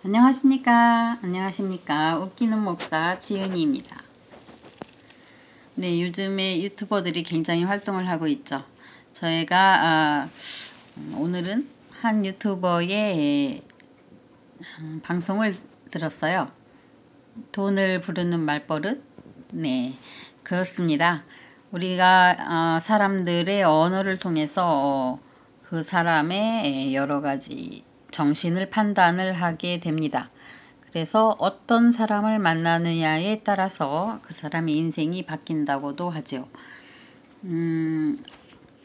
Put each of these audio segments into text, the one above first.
안녕하십니까. 웃기는 목사 지은이입니다. 네, 요즘에 유튜버들이 굉장히 활동을 하고 있죠. 저희가 오늘은 한 유튜버의 방송을 들었어요. 돈을 부르는 말버릇. 네, 그렇습니다. 우리가 사람들의 언어를 통해서 그 사람의 여러 가지 정신을 판단을 하게 됩니다. 그래서 어떤 사람을 만나느냐에 따라서 그 사람의 인생이 바뀐다고도 하죠.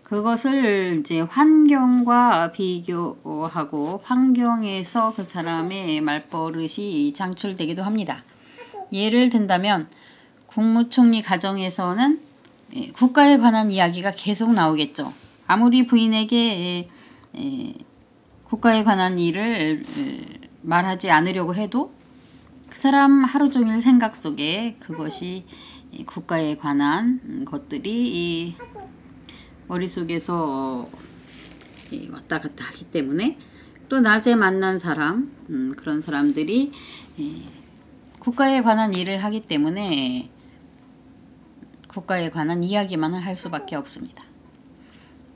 그것을 이제 환경과 비교하고 환경에서 그 사람의 말버릇이 창출되기도 합니다. 예를 든다면 국무총리 가정에서는 국가에 관한 이야기가 계속 나오겠죠. 아무리 부인에게 국가에 관한 일을 말하지 않으려고 해도 그 사람 하루 종일 생각 속에 그것이 국가에 관한 것들이 머릿속에서 왔다 갔다 하기 때문에 또 낮에 만난 사람, 그런 사람들이 국가에 관한 일을 하기 때문에 국가에 관한 이야기만 할 수밖에 없습니다.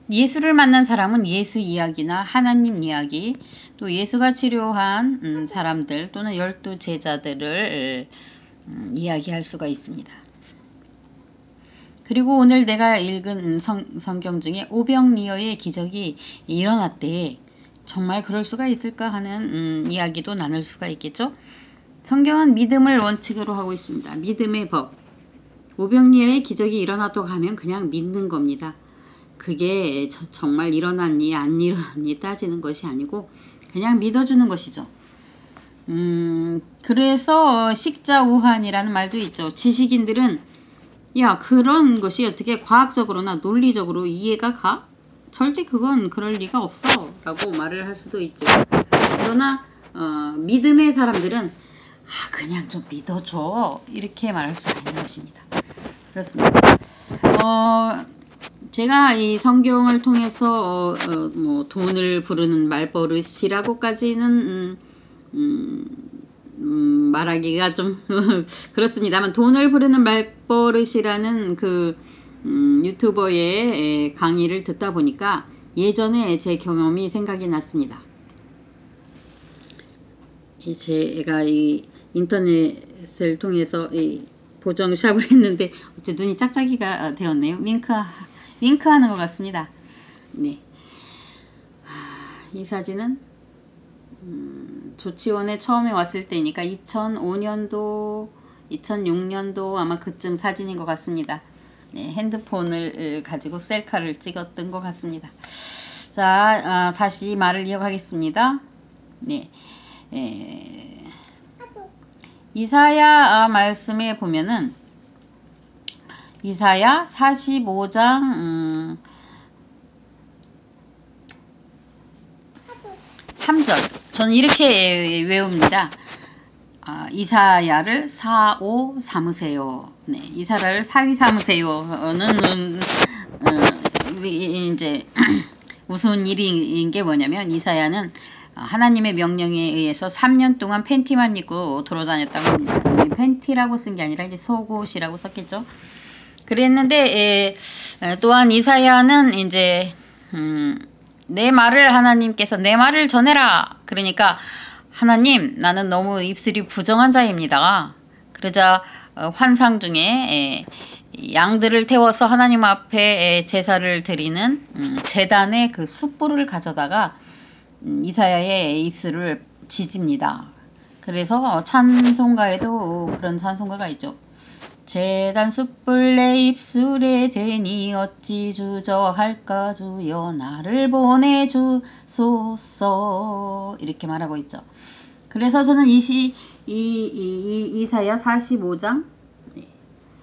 예수를 만난 사람은 예수 이야기나 하나님 이야기, 또 예수가 치료한 사람들 또는 12 제자들을 이야기할 수가 있습니다. 그리고 오늘 내가 읽은 성경 중에 오병리어의 기적이 일어났대. 정말 그럴 수가 있을까 하는 이야기도 나눌 수가 있겠죠. 성경은 믿음을 원칙으로 하고 있습니다. 믿음의 법. 오병리어의 기적이 일어났다고 하면 그냥 믿는 겁니다. 그게 정말 일어났니 안 일어났니 따지는 것이 아니고 그냥 믿어주는 것이죠. 그래서 식자우환이라는 말도 있죠. 지식인들은 야, 그런 것이 어떻게 과학적으로나 논리적으로 이해가 가? 절대 그건 그럴 리가 없어 라고 말을 할 수도 있죠. 그러나 믿음의 사람들은 그냥 좀 믿어줘 이렇게 말할 수 있는 것입니다. 그렇습니다. 제가 이 성경을 통해서 뭐 돈을 부르는 말버릇이라고까지는 말하기가 좀 그렇습니다만, 돈을 부르는 말버릇이라는 그 유튜버의 강의를 듣다 보니까 예전에 제 경험이 생각이 났습니다. 제가 이 인터넷을 통해서 이 보정샵을 했는데 어째 눈이 짝짝이가 되었네요. 윙크하는 것 같습니다. 네, 이 사진은 조치원에 처음에 왔을 때니까 2005년도, 2006년도 아마 그쯤 사진인 것 같습니다. 네, 핸드폰을 가지고 셀카를 찍었던 것 같습니다. 자, 다시 말을 이어가겠습니다. 네, 이사야 말씀에 보면은 이사야 45장 3절. 저는 이렇게 외웁니다. 이사야를 사오 삼으세요. 네, 이사야를 사위 삼으세요는 이제 무슨 일인 게 뭐냐면, 이사야는 하나님의 명령에 의해서 3년 동안 팬티만 입고 돌아다녔다고 합니다. 팬티라고 쓴 게 아니라 이제 속옷이라고 썼겠죠. 그랬는데 또한 이사야는 이제 내 말을 하나님께서 내 말을 전해라. 그러니까 하나님, 나는 너무 입술이 부정한 자입니다. 그러자 환상 중에 양들을 태워서 하나님 앞에 제사를 드리는 제단의 그 숯불을 가져다가 이사야의 입술을 지집니다. 그래서 찬송가에도 그런 찬송가가 있죠. 제단 숯불 내 입술에 대니 어찌 주저할까 주여 나를 보내주소서, 이렇게 말하고 있죠. 그래서 저는 이사야 45장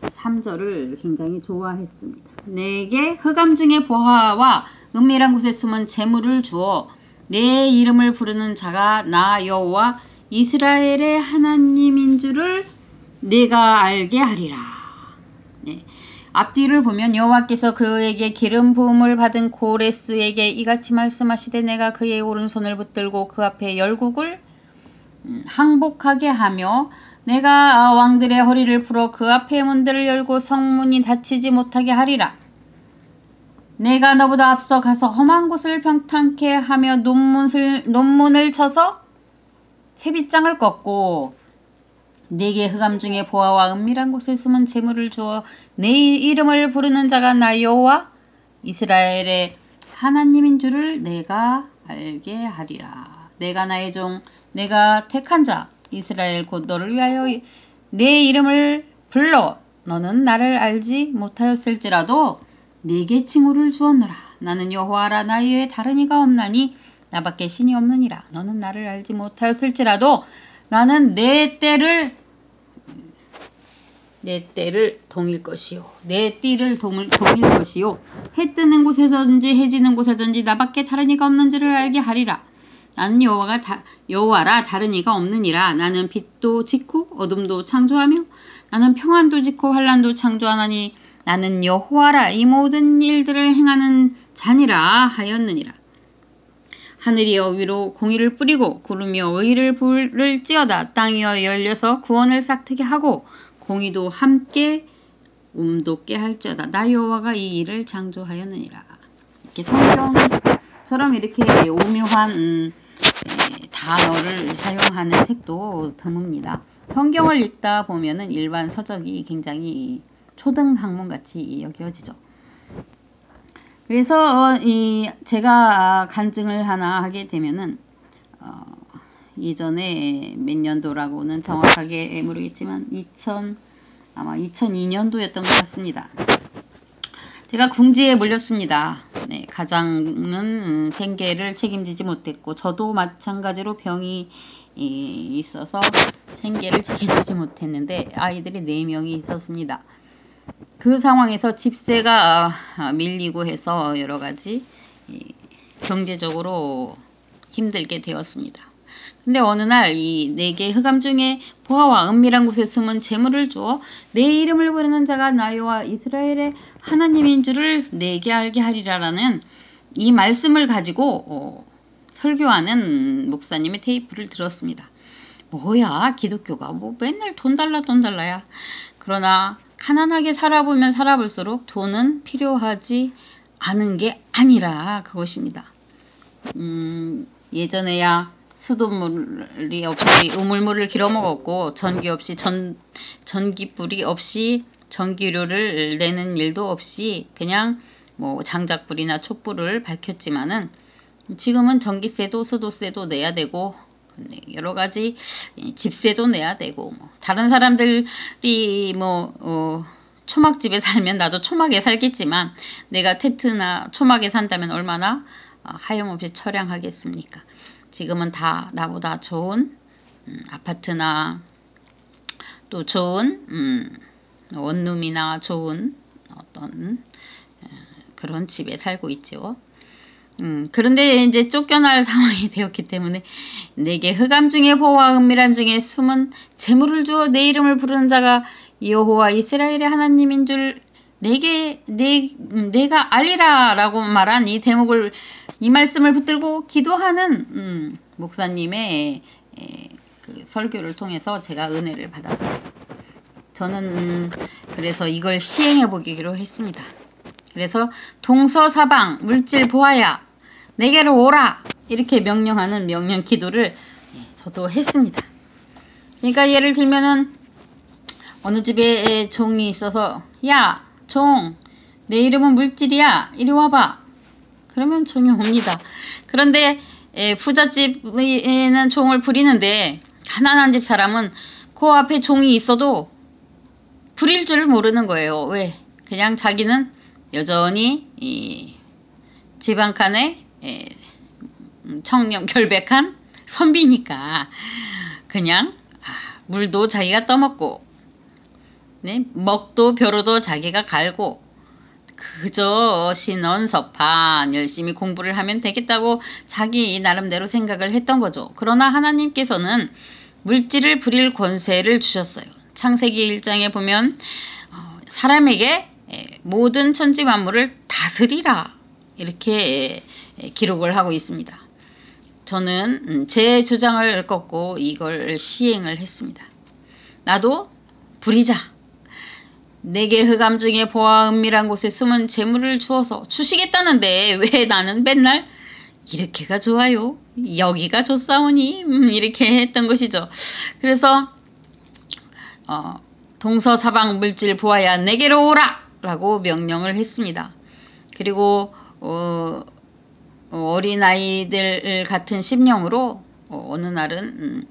3절을 굉장히 좋아했습니다. 내게 흑암 중에 보화와 은밀한 곳에 숨은 재물을 주어 내 이름을 부르는 자가 나 여호와 이스라엘의 하나님인 줄을 내가 알게 하리라. 네. 앞뒤를 보면 여호와께서 그에게 기름 부음을 받은 고레스에게 이같이 말씀하시되 내가 그의 오른손을 붙들고 그 앞에 열국을 항복하게 하며 내가 왕들의 허리를 풀어 그 앞에 문들을 열고 성문이 닫히지 못하게 하리라. 내가 너보다 앞서 가서 험한 곳을 평탄케 하며 논문을 쳐서 채빗장을 꺾고 내게 흑암 중에 보아와 은밀한 곳에 숨은 재물을 주어 내 이름을 부르는 자가 나 여호와 이스라엘의 하나님인 줄을 내가 알게 하리라. 내가 나의 종 내가 택한 자 이스라엘 곧 너를 위하여 내 이름을 불러 너는 나를 알지 못하였을지라도 내게 칭호를 주었노라. 나는 여호와라 나 외에 다른 이가 없나니 나밖에 신이 없느니라. 너는 나를 알지 못하였을지라도 나는 내 때를 동일 것이요 내 띠를 동일 것이요 해 뜨는 곳에든지 해 지는 곳에든지 나밖에 다른 이가 없는지를 알게 하리라. 나는 여호와라 다른 이가 없느니라. 나는 빛도 짓고 어둠도 창조하며 나는 평안도 짓고 환난도 창조하나니 나는 여호와라 이 모든 일들을 행하는 자니라 하였느니라. 하늘이여 위로 공의를 뿌리고 구름이여 의를 부를지어다. 땅이여 열려서 구원을 싹트게 하고 공의도 함께 돋게 할지어다. 나 여호와가 이 일을 창조하였느니라. 이렇게 성경처럼 이렇게 오묘한 단어를 사용하는 책도 드뭅니다. 성경을 읽다 보면은 일반 서적이 굉장히 초등 학문같이 여겨지죠. 그래서 제가 간증을 하나 하게 되면은 예전에 몇 년도라고는 정확하게 모르겠지만 아마 2002년도였던 것 같습니다. 제가 궁지에 몰렸습니다. 네, 가장은 생계를 책임지지 못했고 저도 마찬가지로 병이 있어서 생계를 책임지지 못했는데 아이들이 4명이 있었습니다. 그 상황에서 집세가 밀리고 해서 여러 가지 경제적으로 힘들게 되었습니다. 근데 어느 날 이 내게 흑암 중에 보아와 은밀한 곳에 숨은 재물을 주어 내 이름을 부르는 자가 나 여호와 이스라엘의 하나님인 줄을 내게 알게 하리라라는 이 말씀을 가지고 설교하는 목사님의 테이프를 들었습니다. 뭐야 기독교가 뭐 맨날 돈 달라야. 그러나 가난하게 살아보면 살아볼수록 돈은 필요하지 않은 게 아니라 그것입니다. 예전에야 수돗물이 없이 우물물을 길어먹었고 전기 없이 전기불이 없이 전기료를 내는 일도 없이 그냥 뭐 장작불이나 촛불을 밝혔지만은 지금은 전기세도 수도세도 내야 되고 여러 가지 집세도 내야 되고 다른 사람들이 초막집에 살면 나도 초막에 살겠지만 내가 텐트나 초막에 산다면 얼마나 하염없이 처량하겠습니까? 지금은 다 나보다 좋은 아파트나 또 좋은 원룸이나 좋은 어떤 그런 집에 살고 있죠. 그런데 이제 쫓겨날 상황이 되었기 때문에 내게 흑암 중에 보호와 은밀한 중에 숨은 재물을 주어 내 이름을 부르는 자가 여호와 이스라엘의 하나님인 줄 내가 알리라 라고 말한 이 대목을 이 말씀을 붙들고 기도하는 목사님의 그 설교를 통해서 제가 은혜를 받았어요. 저는 그래서 이걸 시행해 보기로 했습니다. 그래서 동서사방 물질 보아야 내게로 오라 이렇게 명령하는 명령 기도를 저도 했습니다. 그러니까 예를 들면은 어느 집에 종이 있어서 야 종 내 이름은 물질이야 이리 와봐 그러면 종이 옵니다. 그런데 부잣집에는 종을 부리는데 가난한 집 사람은 그 앞에 종이 있어도 부릴 줄 모르는 거예요. 왜? 그냥 자기는 여전히 이 집 한 칸에 청렴 결백한 선비니까 그냥 물도 자기가 떠먹고 먹도 벼루도 자기가 갈고 그저 신언서판 열심히 공부를 하면 되겠다고 자기 나름대로 생각을 했던 거죠. 그러나 하나님께서는 물질을 부릴 권세를 주셨어요. 창세기 1장에 보면 사람에게 모든 천지 만물을 다스리라 이렇게 기록을 하고 있습니다. 저는 제 주장을 꺾고 이걸 시행을 했습니다. 나도 부리자. 내게 흑암 중에 보아 은밀한 곳에 숨은 재물을 주어서 주시겠다는데 왜 나는 맨날 이렇게가 좋아요. 여기가 좋사오니 이렇게 했던 것이죠. 그래서 동서사방 물질 보아야 내게로 오라 라고 명령을 했습니다. 그리고 어린아이들 같은 심령으로 어느 날은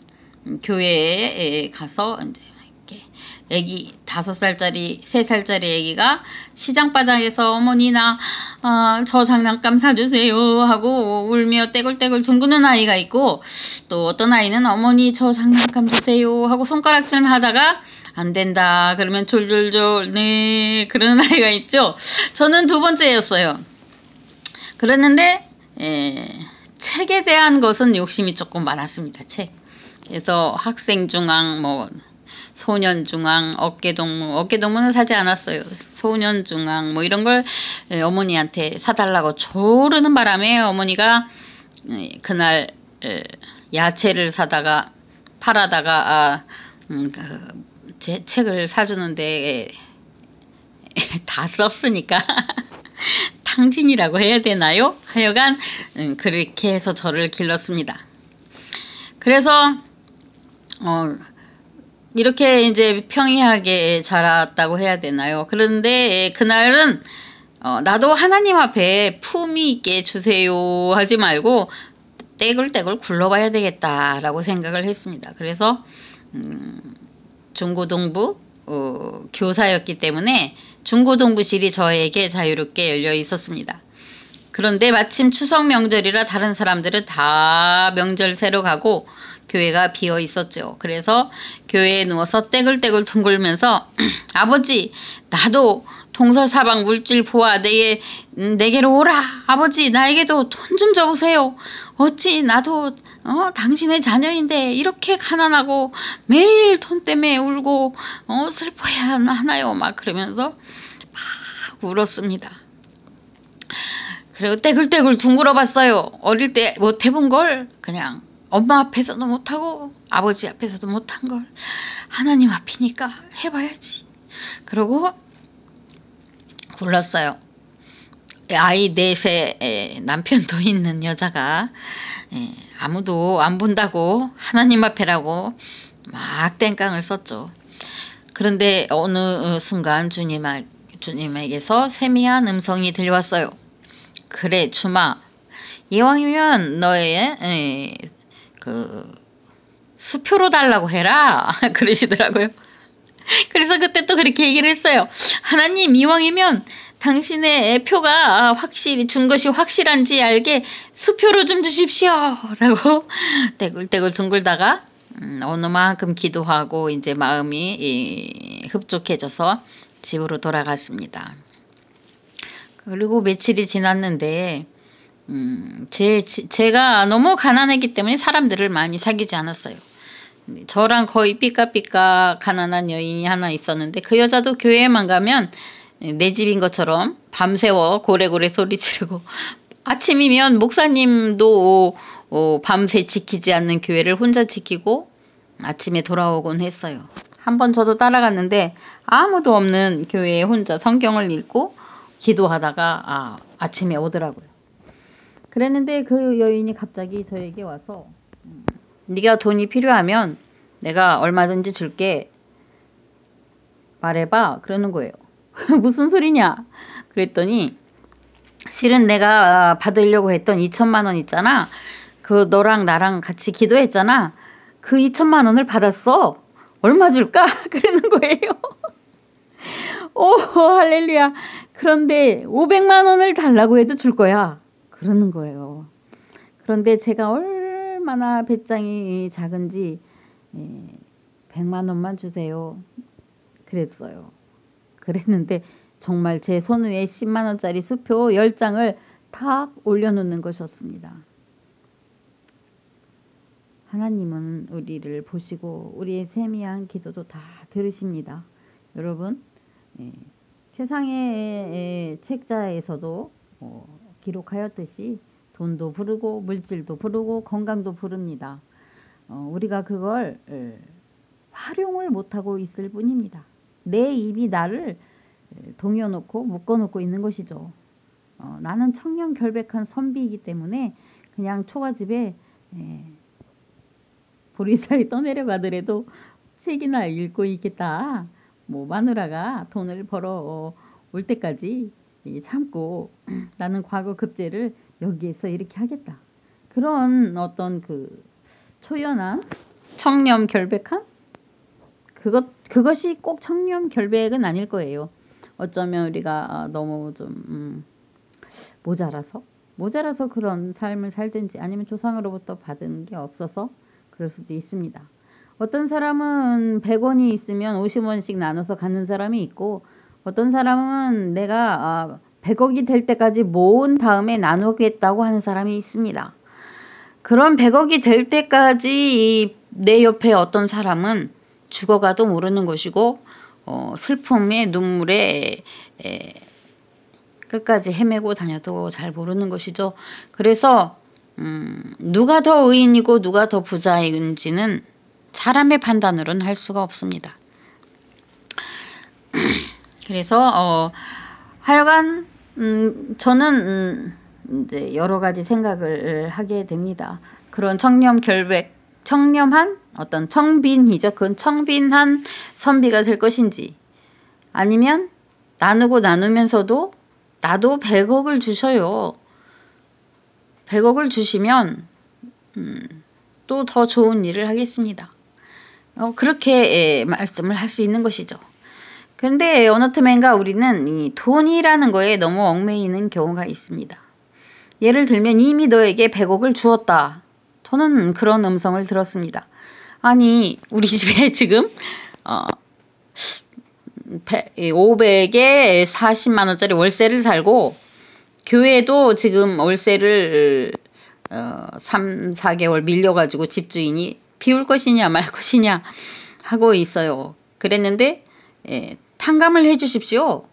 교회에 가서 이제 애기 5살짜리 3살짜리 애기가 시장바닥에서 어머니 나 저 장난감 사주세요 하고 울며 떼굴떼굴 둥그는 아이가 있고, 또 어떤 아이는 어머니 저 장난감 주세요 하고 손가락질 하다가 안 된다 그러면 졸졸졸 네 그러는 아이가 있죠. 저는 두 번째였어요. 그랬는데 책에 대한 것은 욕심이 조금 많았습니다. 책. 그래서 학생중앙 뭐 소년중앙, 어깨동무는 사지 않았어요. 소년중앙 뭐 이런 걸 어머니한테 사달라고 조르는 바람에 어머니가 그날 야채를 사다가 팔아다가 제 책을 사주는데 다 썼으니까 탕진이라고 해야 되나요? 하여간 그렇게 해서 저를 길렀습니다. 그래서 이렇게 이제 평이하게 자랐다고 해야 되나요? 그런데 그날은 나도 하나님 앞에 품위 있게 주세요 하지 말고 떼굴떼굴 굴러봐야 되겠다라고 생각을 했습니다. 그래서 중고등부 교사였기 때문에 중고등부실이 저에게 자유롭게 열려 있었습니다. 그런데 마침 추석 명절이라 다른 사람들은 다 명절 새로 가고 교회가 비어 있었죠. 그래서 교회에 누워서 떼굴떼굴 둥글면서 아버지 나도 동서사방 물질 보아 내게로 오라. 아버지 나에게도 돈 좀 줘보세요. 어찌 나도 당신의 자녀인데 이렇게 가난하고 매일 돈 때문에 울고 슬퍼야 하나요. 막 그러면서 막 울었습니다. 그리고 떼굴떼굴 둥글어 봤어요. 어릴 때 못 해본 걸 그냥 엄마 앞에서도 못하고 아버지 앞에서도 못한 걸 하나님 앞이니까 해봐야지. 그러고 굴렀어요. 아이 4세 남편도 있는 여자가 아무도 안 본다고 하나님 앞에라고 막 땡깡을 썼죠. 그런데 어느 순간 주님에게서 세미한 음성이 들려왔어요. 그래 주마, 이왕이면 너의 수표로 달라고 해라 그러시더라고요. 그래서 그때 또 그렇게 얘기를 했어요. 하나님 이왕이면 당신의 표가 확실히 준 것이 확실한지 알게 수표로 좀 주십시오 라고 떼굴떼굴 둥글다가 어느 만큼 기도하고 이제 마음이 흡족해져서 집으로 돌아갔습니다. 그리고 며칠이 지났는데 제가 너무 가난했기 때문에 사람들을 많이 사귀지 않았어요. 저랑 거의 삐까삐까 가난한 여인이 하나 있었는데 그 여자도 교회에만 가면 내 집인 것처럼 밤새워 고래고래 소리 지르고, 아침이면 목사님도 밤새 지키지 않는 교회를 혼자 지키고 아침에 돌아오곤 했어요. 한번 저도 따라갔는데 아무도 없는 교회에 혼자 성경을 읽고 기도하다가 아침에 오더라고요. 그랬는데 그 여인이 갑자기 저에게 와서 네가 돈이 필요하면 내가 얼마든지 줄게 말해봐 그러는 거예요. 무슨 소리냐 그랬더니 실은 내가 받으려고 했던 2천만 원 있잖아. 그 너랑 나랑 같이 기도했잖아. 그 2천만 원을 받았어. 얼마 줄까? 그러는 거예요. 오 할렐루야. 그런데 500만 원을 달라고 해도 줄 거야. 그러는 거예요. 그런데 제가 얼마나 배짱이 작은지 100만 원만 주세요. 그랬어요. 그랬는데 정말 제 손 위에 10만 원짜리 수표 10장을 탁 올려놓는 것이었습니다. 하나님은 우리를 보시고 우리의 세미한 기도도 다 들으십니다. 여러분, 세상의 책자에서도 기록하였듯이 돈도 부르고 물질도 부르고 건강도 부릅니다. 우리가 그걸 활용을 못하고 있을 뿐입니다. 내 입이 나를 동여놓고 묶어놓고 있는 것이죠. 나는 청렴결백한 선비이기 때문에 그냥 초가집에 보리살이 떠내려가더라도 책이나 읽고 있겠다. 뭐 마누라가 돈을 벌어 올 때까지 참고 나는 과거 급제를 여기에서 이렇게 하겠다. 그런 어떤 그 초연한 청렴결백한 그것이 꼭 청렴결백은 아닐 거예요. 어쩌면 우리가 너무 좀 모자라서 그런 삶을 살든지 아니면 조상으로부터 받은 게 없어서 그럴 수도 있습니다. 어떤 사람은 100원이 있으면 50원씩 나눠서 갖는 사람이 있고 어떤 사람은 내가 100억이 될 때까지 모은 다음에 나누겠다고 하는 사람이 있습니다. 그런 100억이 될 때까지 내 옆에 어떤 사람은 죽어가도 모르는 것이고 슬픔의 눈물에 끝까지 헤매고 다녀도 잘 모르는 것이죠. 그래서 누가 더 의인이고 누가 더 부자인지는 사람의 판단으로는 할 수가 없습니다. 그래서 하여간 저는 이제 여러 가지 생각을 하게 됩니다. 그런 청렴한 어떤 청빈이죠. 그건 청빈한 선비가 될 것인지 아니면 나누고 나누면서도 나도 100억을 주셔요. 100억을 주시면 또 더 좋은 일을 하겠습니다. 그렇게 말씀을 할 수 있는 것이죠. 그런데 어느 틈엔가 우리는 이 돈이라는 거에 너무 얽매이는 경우가 있습니다. 예를 들면 이미 너에게 100억을 주었다. 저는 그런 음성을 들었습니다. 아니 우리 집에 지금 500에 40만 원짜리 월세를 살고 교회도 지금 월세를 3, 4개월 밀려가지고 집주인이 비울 것이냐 말 것이냐 하고 있어요. 그랬는데 탕감을 해주십시오.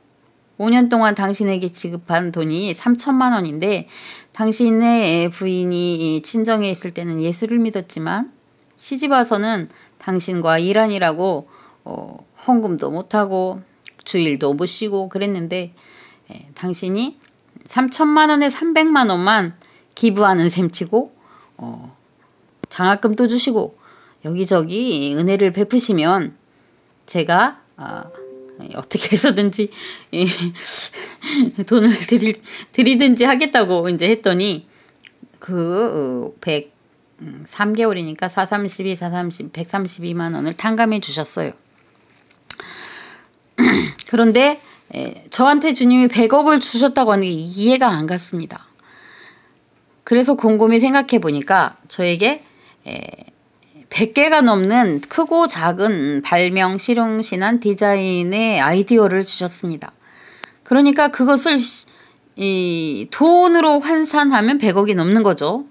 5년 동안 당신에게 지급한 돈이 3천만 원인데 당신의 부인이 친정에 있을 때는 예수를 믿었지만 시집 와서는 당신과 일하니라고 헌금도 못하고 주일도 못 쉬고 그랬는데 당신이 3천만 원에 300만 원만 기부하는 셈치고 장학금도 주시고 여기저기 은혜를 베푸시면 제가 어떻게 해서든지 돈을 드리든지 하겠다고 이제 했더니 그 3개월이니까 432, 430, 132만 원을 탕감해 주셨어요. 그런데 저한테 주님이 100억을 주셨다고 하는 게 이해가 안 갔습니다. 그래서 곰곰이 생각해 보니까 저에게 100개가 넘는 크고 작은 발명, 실용신안, 디자인의 아이디어를 주셨습니다. 그러니까 그것을 돈으로 환산하면 100억이 넘는 거죠.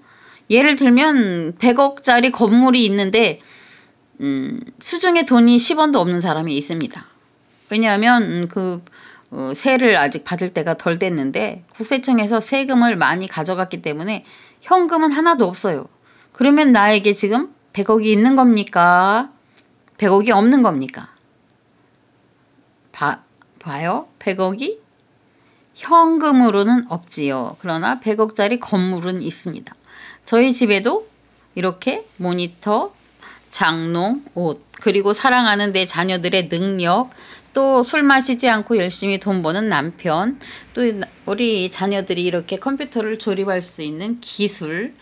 예를 들면 100억짜리 건물이 있는데 수중에 돈이 10원도 없는 사람이 있습니다. 왜냐하면 세를 아직 받을 때가 덜 됐는데 국세청에서 세금을 많이 가져갔기 때문에 현금은 하나도 없어요. 그러면 나에게 지금 100억이 있는 겁니까? 100억이 없는 겁니까? 봐요. 100억이 현금으로는 없지요. 그러나 100억짜리 건물은 있습니다. 저희 집에도 이렇게 모니터, 장롱, 옷, 그리고 사랑하는 내 자녀들의 능력, 또 술 마시지 않고 열심히 돈 버는 남편, 또 우리 자녀들이 이렇게 컴퓨터를 조립할 수 있는 기술,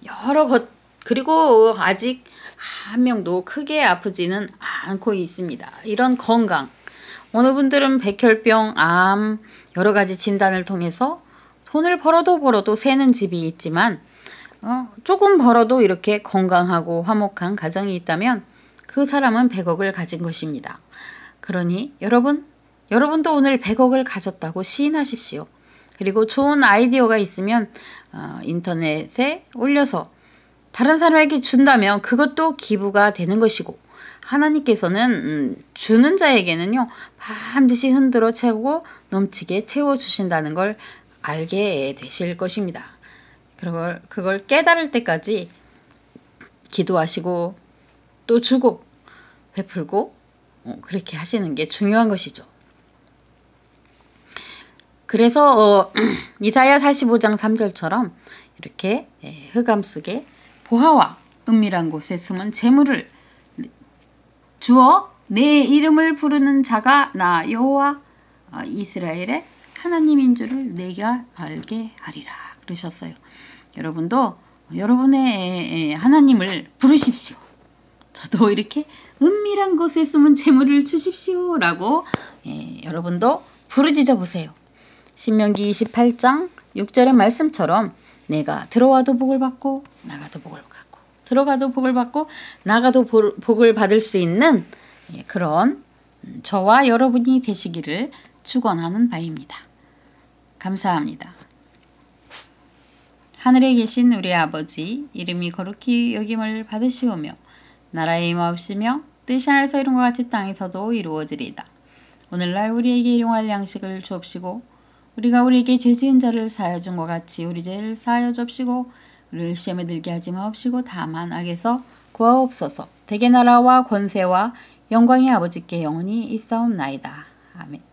여러 것, 그리고 아직 한 명도 크게 아프지는 않고 있습니다. 이런 건강, 어느 분들은 백혈병, 암, 여러 가지 진단을 통해서 돈을 벌어도 새는 집이 있지만 조금 벌어도 이렇게 건강하고 화목한 가정이 있다면 그 사람은 100억을 가진 것입니다. 그러니 여러분도 오늘 100억을 가졌다고 시인하십시오. 그리고 좋은 아이디어가 있으면 인터넷에 올려서 다른 사람에게 준다면 그것도 기부가 되는 것이고 하나님께서는 주는 자에게는요 반드시 흔들어 채우고 넘치게 채워주신다는 걸 알게 되실 것입니다. 그걸 깨달을 때까지 기도하시고 또 주고 베풀고 그렇게 하시는 게 중요한 것이죠. 그래서 이사야 45장 3절처럼 이렇게 흑암 속에 보화와 은밀한 곳에 숨은 재물을 주어 내 이름을 부르는 자가 나 여호와 이스라엘의 하나님인 줄을 내가 알게 하리라 그러셨어요. 여러분도 여러분의 하나님을 부르십시오. 저도 이렇게 은밀한 곳에 숨은 재물을 주십시오 라고 여러분도 부르짖어 보세요. 신명기 28장 6절의 말씀처럼 내가 들어와도 복을 받고 나가도 복을 받고 들어가도 복을 받고 나가도 복을 받을 수 있는 그런 저와 여러분이 되시기를 축원하는 바입니다. 감사합니다. 하늘에 계신 우리 아버지 이름이 거룩히 여김을 받으시오며 나라의 임하옵시며 뜻이 하늘에서 이룬 것 같이 땅에서도 이루어지리이다. 오늘날 우리에게 일용할 양식을 주옵시고 우리가 우리에게 죄 지은 자를 사하여 준 것 같이 우리 죄를 사하여 줍시고 우리를 시험에 들게 하지 마옵시고 다만 악에서 구하옵소서. 대개 나라와 권세와 영광이 아버지께 영원히 있사옵나이다. 아멘.